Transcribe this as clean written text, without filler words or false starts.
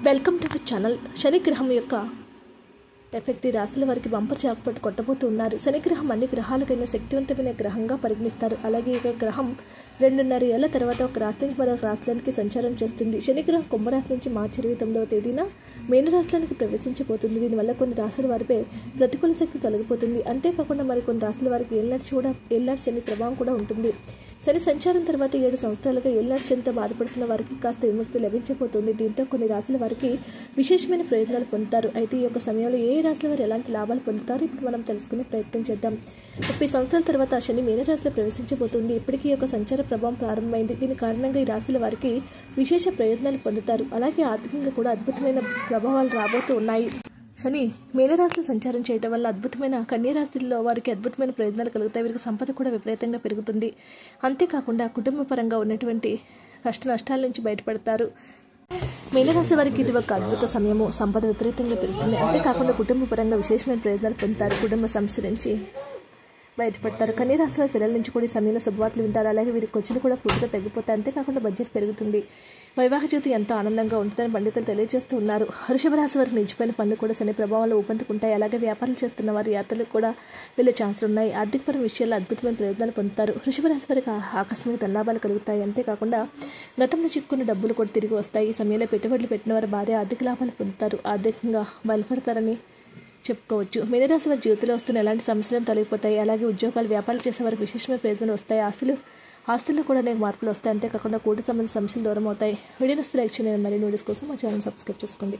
Welcome to our channel. శనిగ్రహం యొక్క effect రాశుల వారికి బంపర్ జాక్పాట్ కొట్టబోతూ ఉన్నారు. శనిగ్రహం అన్ని గ్రహాలకైనా శక్తివంతమైన గ్రహంగా పరిగణిస్తారు. అలాగే ఈ గ్రహం 2.5 ఏళ్ల తర్వాత ఒక రాశి నుంచి మరొక రాశులకి సంచారం చేస్తుంది. శనిగ్రహం కుంభరాశి నుంచి మార్చి 29వ తేదీన మీనరాశులకి ప్రవేశించబోతుంది. దీనివల్ల కొన్ని రాశుల వారిపై ప్రతికూల శక్తి తొలగిపోతుంది. అంతేకాకుండా మరికొన్ని రాశుల వారికి ఏళ్ళనాటి శని ప్రభావం కూడా ఉంటుంది. శని సంచారం తర్వాత 7 సంవత్సరాలుగా ఏళ్ళనాటి శనితో బాధపడుతున్న వారికి కాస్త విముక్తి లభించబోతుంది. దీంతో కొన్ని రాశుల వారికి విశేషమైన ప్రయోజనాలు పొందుతారు. అయితే ఈ యొక్క సమయంలో ఏ రాశుల వారు ఎలాంటి లాభాలు పొందుతారో ఇప్పుడు మనం తెలుసుకునే ప్రయత్నం చేద్దాం. 30 సంవత్సరాల తర్వాత శని మీనరాశిలో ప్రవేశించబోతుంది. ఇప్పటికీ ఈ యొక్క సంచార ప్రభావం ప్రారంభమైంది. దీని కారణంగా ఈ రాశుల వారికి విశేష ప్రయోజనాలు పొందుతారు. అలాగే ఆర్థికంగా కూడా అద్భుతమైన ప్రభావాలు రాబోతూ ఉన్నాయి. శని మీనరాశిలో సంచారం చేయడం వల్ల అద్భుతమైన కన్యరాశిలో వారికి అద్భుతమైన ప్రయోజనాలు కలుగుతాయి. వీరికి సంపద కూడా విపరీతంగా పెరుగుతుంది. అంతేకాకుండా కుటుంబ పరంగా ఉన్నటువంటి కష్ట నష్టాల నుంచి బయటపడతారు. మీనరాశి వారికి ఇది ఒక అద్భుత సమయము. సంపద విపరీతంగా పెరుగుతుంది. అంతేకాకుండా కుటుంబ పరంగా విశేషమైన ప్రయోజనాలు పొందుతారు. కుటుంబ సమస్య నుంచి బయటపడతారు. కన్యరాశిలో పిల్లల నుంచి కూడా ఈ సమయంలో శుభవార్తలు వింటారు. అలాగే వీరికి ఖర్చులు కూడా పూర్తిగా తగ్గిపోతాయి. అంతేకాకుండా బడ్జెట్ పెరుగుతుంది. వైవాహిక జీవితం ఎంతో ఆనందంగా ఉంటుందని పండితులు తెలియజేస్తూ ఉన్నారు. వృషభ రాశి వారికి నిలిచిపోయిన పనులు కూడా శని ప్రభావంలో ఊపందుకుంటాయి. అలాగే వ్యాపారాలు చేస్తున్న వారి యాత్రలకు కూడా వెళ్ళే ఛాన్సులు ఉన్నాయి. ఆర్థికపరమైన విషయాల్లో అద్భుతమైన ప్రయోజనాలు పొందుతారు. వృషభ రాశి వారికి ఆకస్మిక ధనలాభాలు కలుగుతాయి. అంతేకాకుండా గతంలో చిక్కున్న డబ్బులు కూడా తిరిగి వస్తాయి. ఈ సమయంలో పెట్టుబడులు పెట్టిన వారి భారీ ఆర్థిక లాభాలు పొందుతారు. ఆర్థికంగా బలపడతారని చెప్పుకోవచ్చు. మీనరాశి వారి జీవితంలో వస్తున్న ఎలాంటి సమస్యలను తొలగిపోతాయి. అలాగే ఉద్యోగాలు వ్యాపారాలు చేసే వారికి విశేషమైన ప్రయోజనాలు వస్తాయి. ఆస్తుల్లో కూడా అనేక మార్పులు వస్తాయి. అంతేకాకుండా కోటి సంబంధించిన సమస్యలు దూరం అవుతాయి. వీడియోని లైక్ చేయండి. మరిన్ని వీడియోస్ కోసం మా ఛానల్ సబ్స్క్రైబ్ చేసుకోండి.